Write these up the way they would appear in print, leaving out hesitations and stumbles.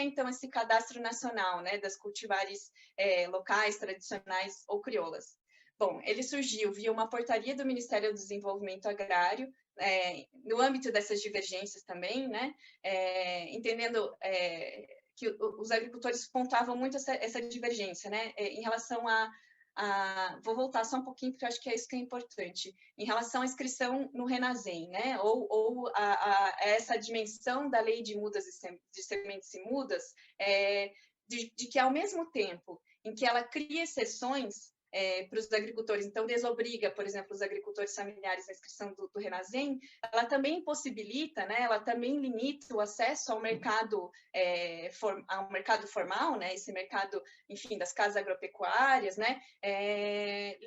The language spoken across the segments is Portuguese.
é, então, esse cadastro nacional, né, das cultivares locais, tradicionais ou crioulas? Bom, ele surgiu via uma portaria do Ministério do Desenvolvimento Agrário, no âmbito dessas divergências também, né, entendendo que os agricultores pontuavam muito essa divergência, né, em relação vou voltar só um pouquinho, porque eu acho que é isso que é importante, em relação à inscrição no Renasem, né, ou a essa dimensão da lei de mudas de sementes e mudas, de que, ao mesmo tempo em que ela cria exceções para os agricultores, então desobriga, por exemplo, os agricultores familiares à inscrição do Renasem, ela também impossibilita, né, ela também limita o acesso ao mercado, ao mercado formal, né, esse mercado, enfim, das casas agropecuárias, né,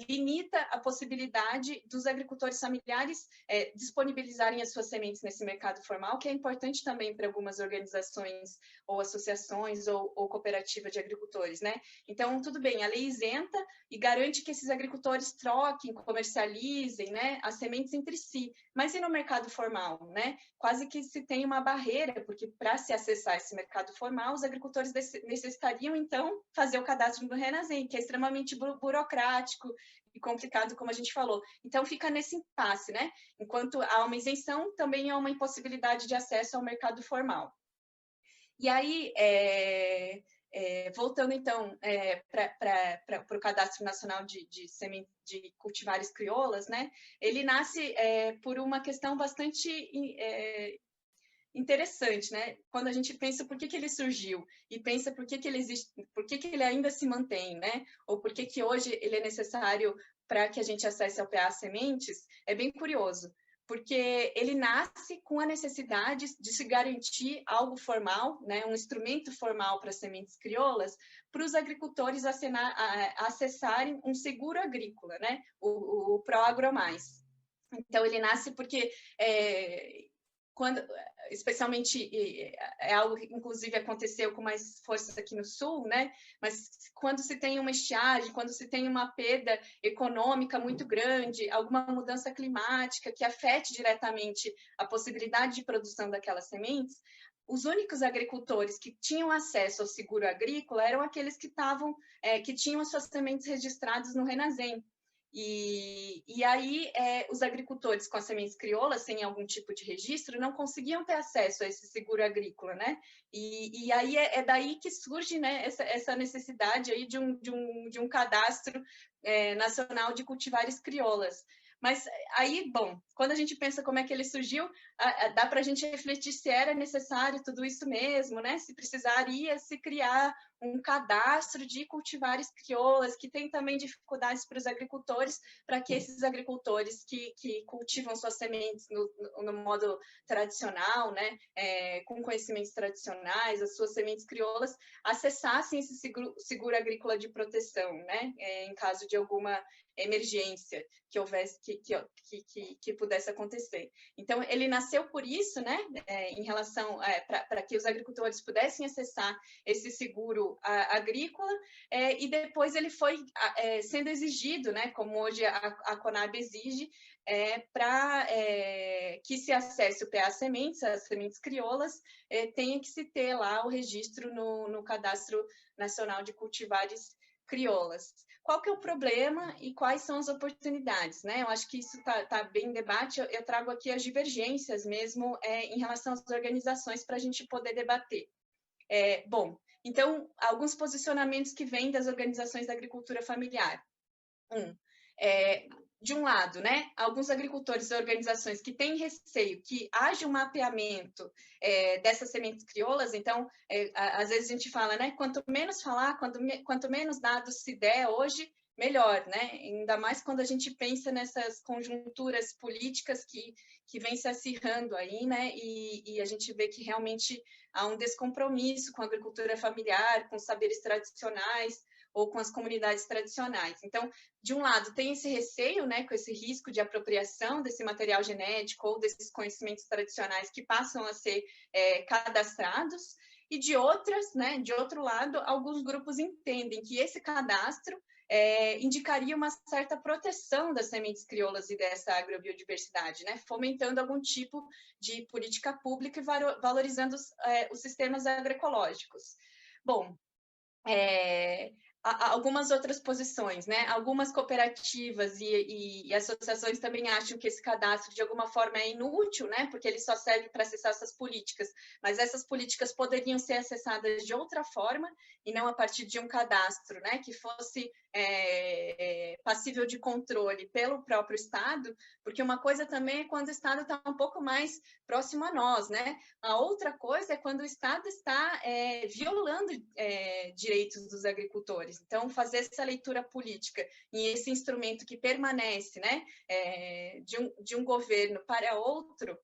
limita a possibilidade dos agricultores familiares disponibilizarem as suas sementes nesse mercado formal, que é importante também para algumas organizações ou associações ou cooperativa de agricultores, né? Então, tudo bem, a lei isenta e garante que esses agricultores troquem, comercializem, né, as sementes entre si. Mas e no mercado formal, né? Quase que se tem uma barreira, porque para se acessar esse mercado formal, os agricultores necessitariam, então, fazer o cadastro do Renasem, que é extremamente burocrático e complicado, como a gente falou. Então, fica nesse impasse, né? Enquanto há uma isenção, também há uma impossibilidade de acesso ao mercado formal. E aí, voltando, então, para o Cadastro Nacional de Cultivares Crioulas, né? Ele nasce por uma questão bastante interessante, né? Quando a gente pensa por que ele surgiu e pensa por que ele existe, por que ele ainda se mantém, né? Ou por que hoje ele é necessário para que a gente acesse ao PA Sementes, é bem curioso, porque ele nasce com a necessidade de se garantir algo formal, né, um instrumento formal para sementes crioulas, para os agricultores acessarem um seguro agrícola, né, o ProAgro+. Então, ele nasce porque especialmente, é algo que inclusive aconteceu com mais força aqui no Sul, né? Mas quando se tem uma estiagem, quando se tem uma perda econômica muito grande, alguma mudança climática que afete diretamente a possibilidade de produção daquelas sementes, os únicos agricultores que tinham acesso ao seguro agrícola eram aqueles que tinham as suas sementes registradas no Renasem. E aí, os agricultores com as sementes crioulas, sem algum tipo de registro, não conseguiam ter acesso a esse seguro agrícola, né? E aí é daí que surge, né, essa necessidade aí de um cadastro nacional de cultivares crioulas. Mas aí, bom, quando a gente pensa como é que ele surgiu, dá para a gente refletir se era necessário tudo isso mesmo, né? Se precisaria se criar um cadastro de cultivares crioulas, que tem também dificuldades para os agricultores, para que esses agricultores que cultivam suas sementes no modo tradicional, né, com conhecimentos tradicionais, as suas sementes crioulas, acessassem esse seguro agrícola de proteção, né, em caso de alguma emergência que houvesse, que pudesse acontecer. Então, ele nasceu por isso, né, em relação para que os agricultores pudessem acessar esse seguro agrícola, e depois ele foi sendo exigido, né, como hoje a Conab exige, para que se acesse o PA Sementes, as sementes crioulas, tenha que se ter lá o registro no Cadastro Nacional de Cultivares Crioulas. Qual que é o problema e quais são as oportunidades, né? Eu acho que isso tá bem em debate, eu trago aqui as divergências mesmo em relação às organizações para a gente poder debater. Bom, então, alguns posicionamentos que vêm das organizações da agricultura familiar. De um lado, né, alguns agricultores e organizações que têm receio que haja um mapeamento dessas sementes crioulas, então, às vezes a gente fala, né, quanto menos falar, quanto menos dados se der hoje, melhor, né? Ainda mais quando a gente pensa nessas conjunturas políticas que vêm se acirrando aí, né? E a gente vê que realmente há um descompromisso com a agricultura familiar, com os saberes tradicionais ou com as comunidades tradicionais. Então, de um lado, tem esse receio, né, com esse risco de apropriação desse material genético ou desses conhecimentos tradicionais que passam a ser cadastrados, e de outro lado, alguns grupos entendem que esse cadastro indicaria uma certa proteção das sementes crioulas e dessa agrobiodiversidade, né? Fomentando algum tipo de política pública e valorizando os sistemas agroecológicos. Bom, algumas outras posições, né? Algumas cooperativas e associações também acham que esse cadastro, de alguma forma, é inútil, né? Porque ele só serve para acessar essas políticas, mas essas políticas poderiam ser acessadas de outra forma e não a partir de um cadastro, né? Que fosse passível de controle pelo próprio Estado, porque uma coisa também é quando o Estado está um pouco mais próximo a nós, né? A outra coisa é quando o Estado está violando direitos dos agricultores. Então, fazer essa leitura política e esse instrumento que permanece, né, de um governo para outro,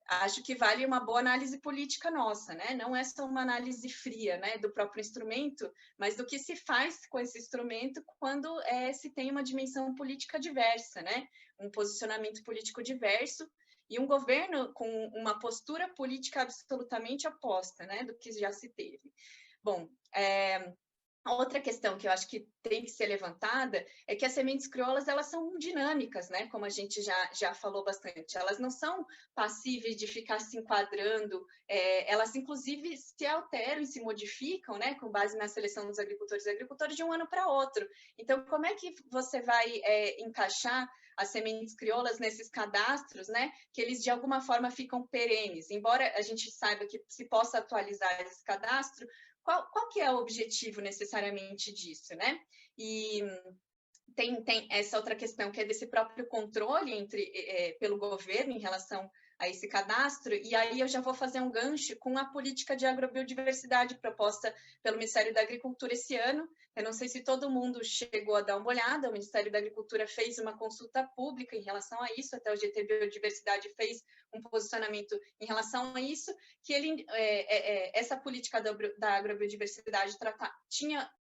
acho que vale uma boa análise política nossa, né? Não é só uma análise fria, né, do próprio instrumento, mas do que se faz com esse instrumento quando se tem uma dimensão política diversa, né? Um posicionamento político diverso e um governo com uma postura política absolutamente oposta, né, do que já se teve. Bom, outra questão que eu acho que tem que ser levantada é que as sementes crioulas, elas são dinâmicas, né? Como a gente já falou bastante. Elas não são passíveis de ficar se enquadrando, elas inclusive se alteram e se modificam, né? Com base na seleção dos agricultores e agricultores de um ano para outro. Então, como é que você vai encaixar as sementes crioulas nesses cadastros, né? Que eles de alguma forma ficam perenes, embora a gente saiba que se possa atualizar esse cadastro. Qual que é o objetivo necessariamente disso, né? E tem essa outra questão que é desse próprio controle pelo governo em relação a esse cadastro, e aí eu já vou fazer um gancho com a política de agrobiodiversidade proposta pelo Ministério da Agricultura esse ano. Eu não sei se todo mundo chegou a dar uma olhada, o Ministério da Agricultura fez uma consulta pública em relação a isso, até o GT Biodiversidade fez um posicionamento em relação a isso, que essa política da agrobiodiversidade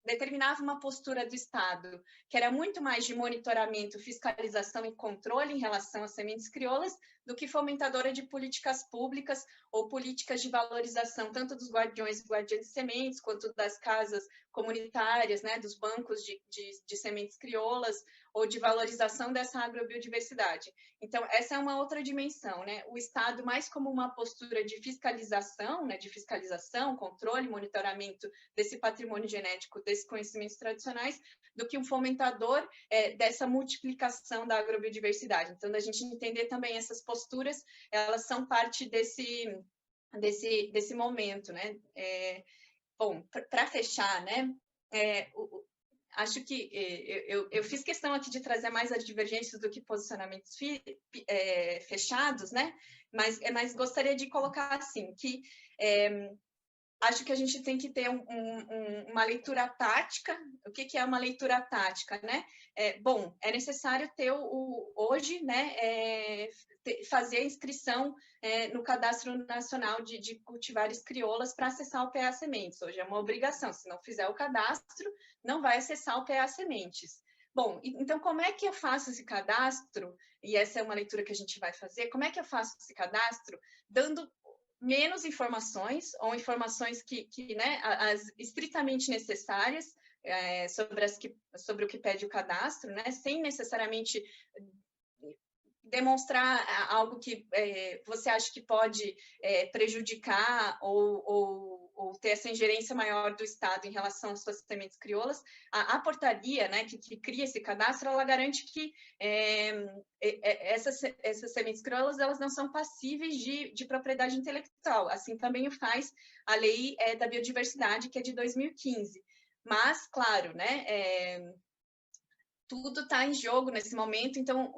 determinava uma postura do Estado, que era muito mais de monitoramento, fiscalização e controle em relação às sementes crioulas, do que fomentadora de políticas públicas ou políticas de valorização, tanto dos guardiões e guardiãs de sementes, quanto das casas comunitárias, né, dos bancos de sementes crioulas, ou de valorização dessa agrobiodiversidade. Então, essa é uma outra dimensão, né? O Estado mais como uma postura de fiscalização, né, de fiscalização, controle, monitoramento desse patrimônio genético, desses conhecimentos tradicionais, do que um fomentador dessa multiplicação da agrobiodiversidade. Então, da gente entender também essas posturas, elas são parte desse momento, né? Bom, para fechar, né? Acho que eu fiz questão aqui de trazer mais as divergências do que posicionamentos fechados, né? Mas gostaria de colocar assim que acho que a gente tem que ter uma leitura tática. O que é uma leitura tática, né? Bom, é necessário ter hoje, né, fazer a inscrição no Cadastro Nacional de Cultivares Crioulas para acessar o PA Sementes. Hoje é uma obrigação, se não fizer o cadastro, não vai acessar o PA Sementes. Bom, então como é que eu faço esse cadastro? E essa é uma leitura que a gente vai fazer. Como é que eu faço esse cadastro? Dando menos informações, ou informações que né, as estritamente necessárias sobre o que pede o cadastro, né, sem necessariamente demonstrar algo que você acha que pode prejudicar ou ter essa ingerência maior do Estado em relação às suas sementes crioulas. A portaria, né, que cria esse cadastro, ela garante que essas sementes crioulas, elas não são passíveis de propriedade intelectual. Assim também o faz a Lei da Biodiversidade, que é de 2015. Mas, claro, né, tudo está em jogo nesse momento, então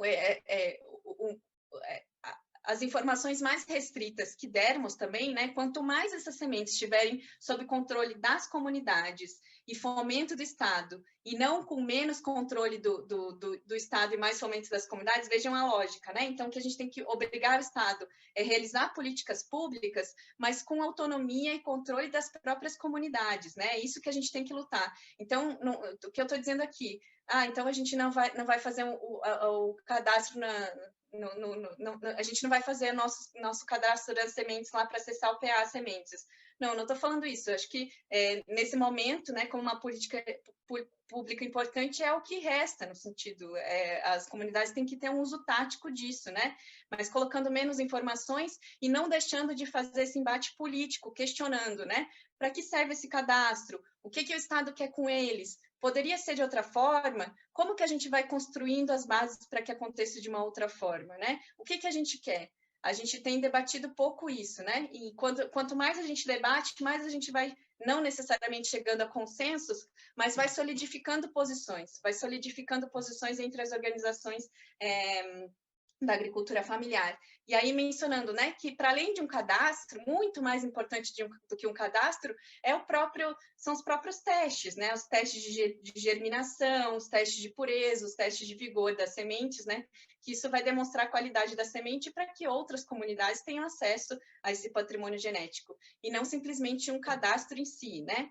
as informações mais restritas que dermos também, né, quanto mais essas sementes estiverem sob controle das comunidades e fomento do Estado, e não com menos controle do Estado e mais fomento das comunidades, vejam a lógica, né? Então, que a gente tem que obrigar o Estado a realizar políticas públicas, mas com autonomia e controle das próprias comunidades, né? É isso que a gente tem que lutar. Então, o que eu estou dizendo aqui, então a gente não vai fazer o cadastro a gente não vai fazer nosso cadastro das sementes lá para acessar o PA Sementes. Não estou falando isso. Eu acho que nesse momento, né, como uma política pública importante, é o que resta, no sentido, as comunidades têm que ter um uso tático disso, né? Mas colocando menos informações e não deixando de fazer esse embate político, questionando, né? Para que serve esse cadastro? O que o Estado quer com eles? Poderia ser de outra forma? Como que a gente vai construindo as bases para que aconteça de uma outra forma, né? O que a gente quer? A gente tem debatido pouco isso, né? E quanto mais a gente debate, mais a gente vai, não necessariamente chegando a consensos, mas vai solidificando posições entre as organizações da agricultura familiar. E aí mencionando, né, que para além de um cadastro, muito mais importante do que um cadastro, são os próprios testes, né, os testes de germinação, os testes de pureza, os testes de vigor das sementes, né, que isso vai demonstrar a qualidade da semente para que outras comunidades tenham acesso a esse patrimônio genético, e não simplesmente um cadastro em si, né.